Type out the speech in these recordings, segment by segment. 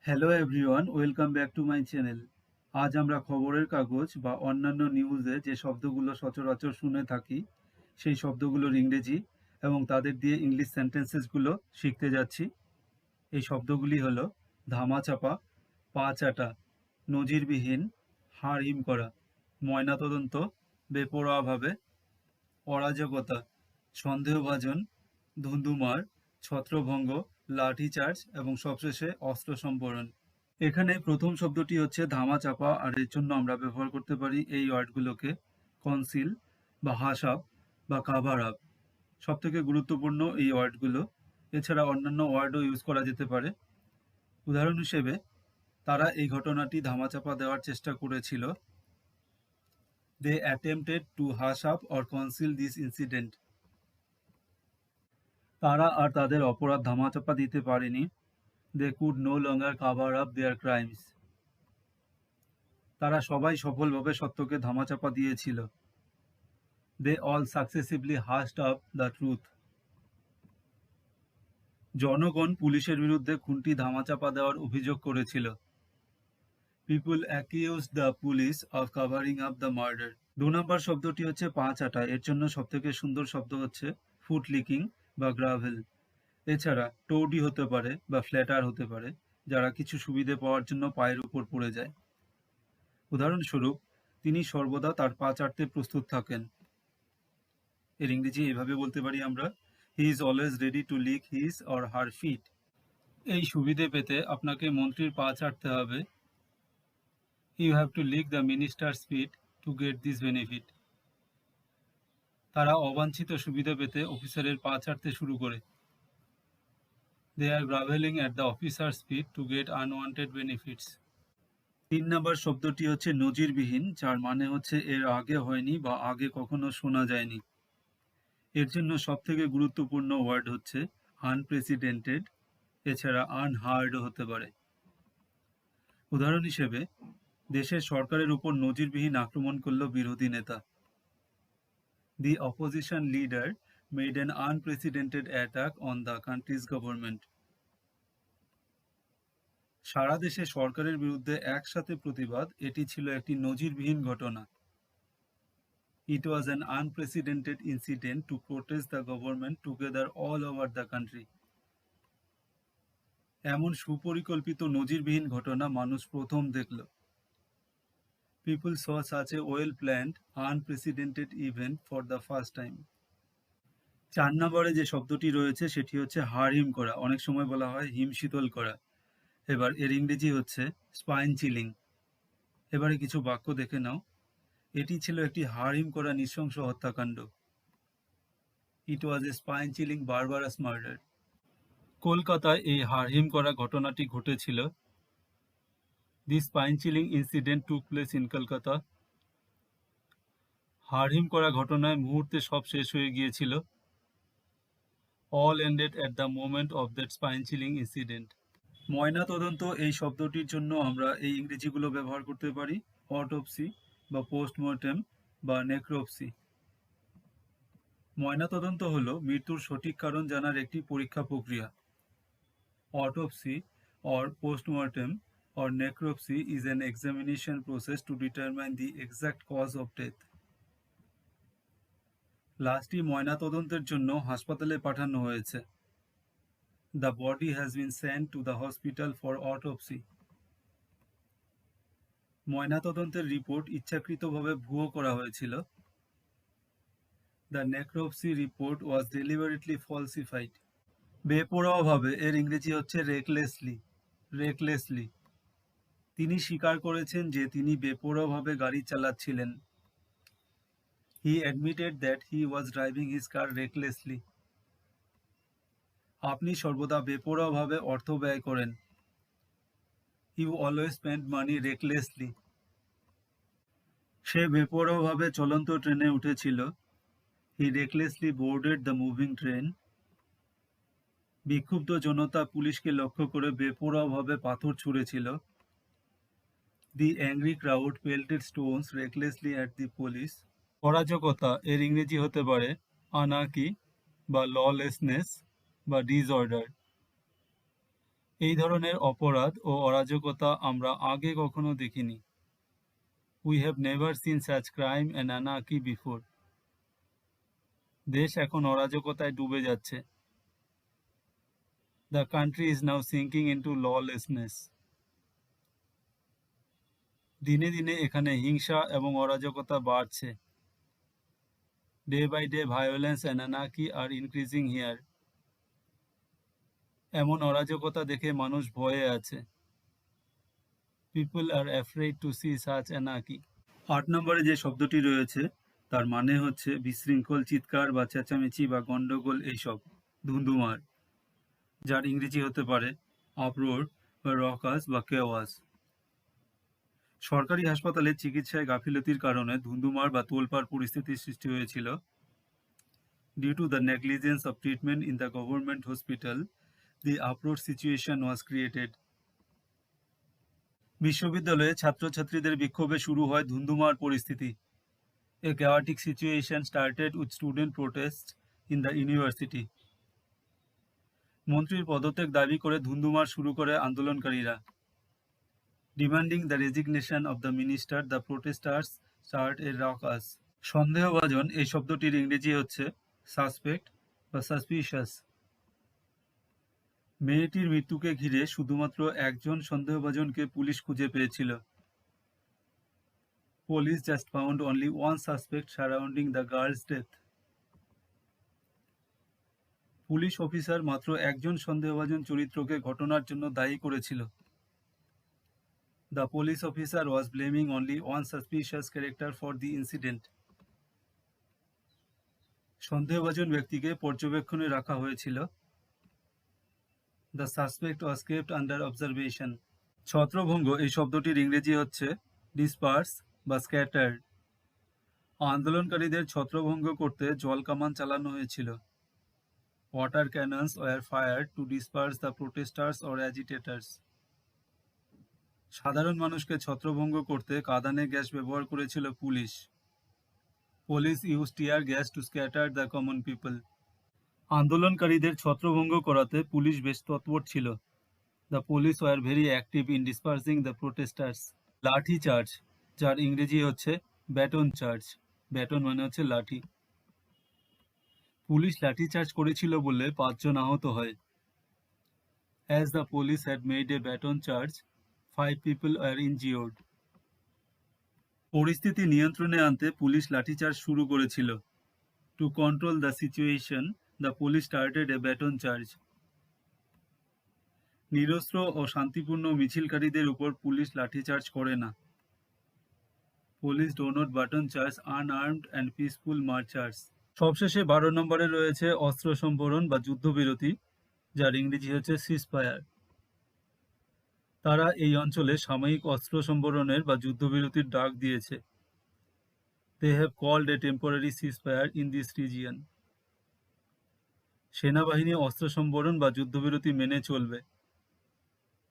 Hello everyone, welcome back to my channel. আজ আমরা খবরের কাগজ বা অন্যান্য নিউজে যে শব্দগুলো সচরাচর শুনে থাকি সেই শব্দগুলোর ইংরেজি এবং তাদের দিয়ে ইংলিশ সেন্টেন্সেসগুলো শিখতে যাচ্ছি। এই শব্দগুলি হলো ধামাচাপা, পা চাটা, নজিরবিহীন, হাড় হিম করা, ময়নাতদন্ত, বেপরোয়াভাবে, অরাজকতা, সন্দেহভাজন, ধুন্ধুমার, ছত্রভঙ্গ, লাঠিচার্জ এবং সবশেষে অস্ত্র সম্বরণ। এখানে প্রথম শব্দটি হচ্ছে ধামাচাপা, আর এর জন্য আমরা ব্যবহার করতে পারি এই ওয়ার্ডগুলোকে কনসিল বা হাস আপ বা কাভার আপ। সব থেকে গুরুত্বপূর্ণ এই ওয়ার্ডগুলো। এছাড়া অন্যান্য ওয়ার্ডও ইউজ করা যেতে পারে। উদাহরণ হিসেবে তারা এই ঘটনাটি ধামাচাপা দেওয়ার চেষ্টা করেছিল। They attempted to hush up or conceal this incident. তারা আর তাদের অপরাধ ধামাচাপা দিতে পারেনি। They could no longer cover up their crimes. তারা সবাই সফলভাবে সত্যকে ধামাচাপা দিয়েছিল। They all successively hushed up the truth. জনগণ পুলিশের বিরুদ্ধে খুনটি ধামাচাপা দেওয়ার অভিযোগ করেছিল। People accused the police of covering up the murder. ২ নম্বর শব্দটি হচ্ছে পা চাটা। এর জন্য সবথেকে সুন্দর শব্দ হচ্ছে ফুট লিকিং বা গ্রাভেল। এছাড়া টৌডি হতে পারে বা ফ্ল্যাটার হতে পারে, যারা কিছু সুবিধে পাওয়ার জন্য পায়ের উপর পড়ে যায়। উদাহরণস্বরূপ, তিনি সর্বদা তার পা চাটতে প্রস্তুত থাকেন। এর ইংরেজি এভাবে বলতে পারি আমরা, he is always ready to lick his or her feet. এই সুবিধে পেতে আপনাকে মন্ত্রীর পা চাটতে হবে। You have to lick the minister's feet to get this benefit. তারা অবাঞ্ছিত সুবিধা পেতে অফিসারের পা চাটতে শুরু করে। They are grovelling at the officer's feet to get unwanted benefits. ৩ নম্বর শব্দটি হচ্ছে নজিরবিহীন, যার মানে হচ্ছে এর আগে হয়নি বা আগে কখনো শোনা যায়নি। এর জন্য সবথেকে গুরুত্বপূর্ণ ওয়ার্ড হচ্ছে আনপ্রেসিডেন্টেড। এছাড়া আনহার্ডও হতে পারে। উদাহরণ হিসেবে, দেশের সরকারের উপর নজিরবিহীন আক্রমণ করল বিরোধী নেতা। The opposition leader made an unprecedented attack on the country's government. সারা দেশে সরকারের বিরুদ্ধে একসাথে প্রতিবাদ, এটি ছিল একটি নজিরবিহীন ঘটনা। It was an unprecedented incident to protest the government together all over the country. এমন সুপরিকল্পিত নজিরবিহীন ঘটনা মানুষ প্রথম দেখল। People saw such a well-planned, unprecedented event for the first time. ৪ নম্বরে যে শব্দটি রয়েছে সেটি হচ্ছে হাড় হিম করা। অনেক সময় বলা হয় হিমশীতল করা। এবার এর ইংরেজি হচ্ছে স্পাইন চিলিং। এবারে কিছু বাক্য দেখে নাও। এটি ছিল একটি হাড় হিম করা নৃশংস হত্যাকাণ্ড। It was a spine-chilling barbarous murder. কলকাতায় এই হাড়হিম করা ঘটনাটি ঘটেছিল। The spine-chilling incident took place in Kolkata. হাড়হিম করা ঘটনায় মুহূর্তে সব শেষ হয়ে গিয়েছিল। All ended at the moment of that spine-chilling incident. ময়নাতদন্ত এই শব্দটির জন্য আমরা এই ইংরেজিগুলো ব্যবহার করতে পারি অটোপসি বা পোস্টমর্টেম বা নেক্রোপসি। ময়নাতদন্ত হলো মৃত্যুর সঠিক কারণ জানার একটি পরীক্ষা প্রক্রিয়া। Autopsy or postmortem or necropsy is an examination process to determine the exact cause of death. লাশটি ময়নাতদন্তের জন্য হাসপাতালে পাঠানো হয়েছে। The body has been sent to the hospital for autopsy. ময়নাতদন্তের রিপোর্ট ইচ্ছাকৃতভাবে ভুয়ো করা হয়েছিল। The necropsy report was deliberately falsified. বেপরোয়াভাবে এর ইংরেজি হচ্ছে রেকলেসলি। রেকলেসলি। তিনি স্বীকার করেছেন যে তিনি বেপরোয়াভাবে গাড়ি চালাচ্ছিলেন। He admitted that he was driving his car recklessly. আপনি সর্বদা বেপরোয়াভাবে অর্থ ব্যয় করেন। You always spend money recklessly. সে বেপরোয়াভাবে চলন্ত ট্রেনে উঠেছিল। He recklessly boarded the moving train. বিক্ষুব্ধ জনতা পুলিশকে লক্ষ্য করে বেপরোয়াভাবে পাথর ছুঁড়েছিল। The angry crowd pelted stones recklessly at the police. অরাজকতা এর ইংরেজি হতে পারে আনার্কি বা ললেসনেস বা ডিসঅর্ডার। এই ধরনের অপরাধ ও অরাজকতা আমরা আগে কখনো দেখিনি। We have never seen such crime and anarchy before. দেশ এখন অরাজকতায় ডুবে যাচ্ছে। The country is now sinking into lawlessness. দিনে দিনে এখানে হিংসা এবং অরাজকতা বাড়ছে। Day by day violence and anarchy are increasing here. এমন অরাজকতা দেখে মানুষ ভয়ে আছে। People are afraid to see such anarchy. 8 নম্বরে যে শব্দটি রয়েছে তার মানে হচ্ছে বিশৃঙ্খল, চিৎকার বা চেঁচামেচি বা গন্ডগোল, এইসব, ধুন্ধুমার, যার ইংরেজি হতে পারে আপরোর বা রকাস বা কেওয়াস। সরকারি হাসপাতালে চিকিৎসায় গাফিলতির কারণে ধুন্ধুমার বা তোলপাড় পরিস্থিতির সৃষ্টি হয়েছিল। Due to the negligence of treatment in the government hospital, the uproar situation was created. বিশ্ববিদ্যালয়ে ছাত্রছাত্রীদের বিক্ষোভে শুরু হয় ধুন্ধুমার পরিস্থিতি। A chaotic situation started with student protests in the university. মন্ত্রীর পদত্যাগ দাবি করে ধুন্ধুমার শুরু করে আন্দোলনকারীরা। Demanding the resignation of the minister, the protesters start a ruckus. সন্দেহভাজন এই শব্দটির ইংরেজি হচ্ছে সাসপেক্ট বা সাসপিশিয়াস। মেয়েটির মৃত্যুকে ঘিরে শুধুমাত্র একজন সন্দেহভাজনকে পুলিশ খুঁজে পেয়েছিল। Police just found only one suspect surrounding the girl's death. Police officer মাত্র একজন সন্দেহভাজন চরিত্রকে ঘটনার জন্য দায়ী করেছিল। The police officer was blaming only one suspicious character for the incident. সন্দেহভাজন ব্যক্তিকে পর্যবেক্ষণে রাখা হয়েছিল। The suspect was kept under observation. ছত্রভঙ্গ এই শব্দটির ইংরেজি হচ্ছে disperse বা scattered. আন্দোলনকারীদের ছত্রভঙ্গ করতে জলকামান চালানো হয়েছিল। Water cannons were fired to disperse the protesters or agitators. সাধারণ মানুষকে ছত্রভঙ্গ করতে কাঁদানে গ্যাস ব্যবহার করেছিল police. Police used tear gas to scatter the common people. আন্দোলনকারীদের ছত্রভঙ্গ করাতে পুলিশ বেশ তৎপর ছিল। The police were very active in dispersing the protesters. লাঠি চার্জ, যার ইংরেজি হচ্ছে ব্যাটন চার্জ। ব্যাটন মানে হচ্ছে লাঠি। পুলিশ লাঠি চার্জ করেছিল বলে 5 জন আহত হয়। As the police had made a baton charge, 5 people were injured. পরিস্থিতি নিয়ন্ত্রণে আনতে পুলিশ লাঠিচার্জ শুরু করেছিল। To control the situation, the police started a baton charge. নিরস্ত্র ও শান্তিপূর্ণ মিছিলকারীদের উপর পুলিশ লাঠিচার্জ করে না। Police do not baton charge unarmed and peaceful marchers. সবশেষে 12 নম্বরে রয়েছে অস্ত্র সম্বরণ বা যুদ্ধবিরতি, যার ইংরেজি হচ্ছে সিজফায়ার। তারা এই অঞ্চলে সাময়িক অস্ত্র সম্বরণের বা যুদ্ধবিরতির ডাক দিয়েছে। They have called a temporary ceasefire in this region. সেনাবাহিনী অস্ত্র সম্বরণ বা যুদ্ধবিরতি মেনে চলবে।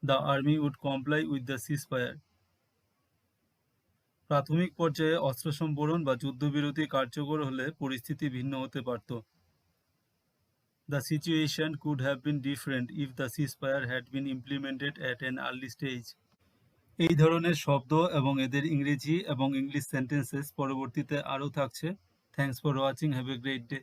The army would comply with the ceasefire. প্রাথমিক পর্যায়ে অস্ত্র সম্বরণ বা যুদ্ধবিরতি কার্যকর হলে পরিস্থিতি ভিন্ন হতে পারত। The situation could have been different if the ceasefire had been implemented at an early stage. এই ধরনের শব্দ এবং এদের ইংরেজি এবং ইংলিশ সেন্টেন্সেস পরবর্তীতে আরও থাকছে। Thanks for watching, have a great day.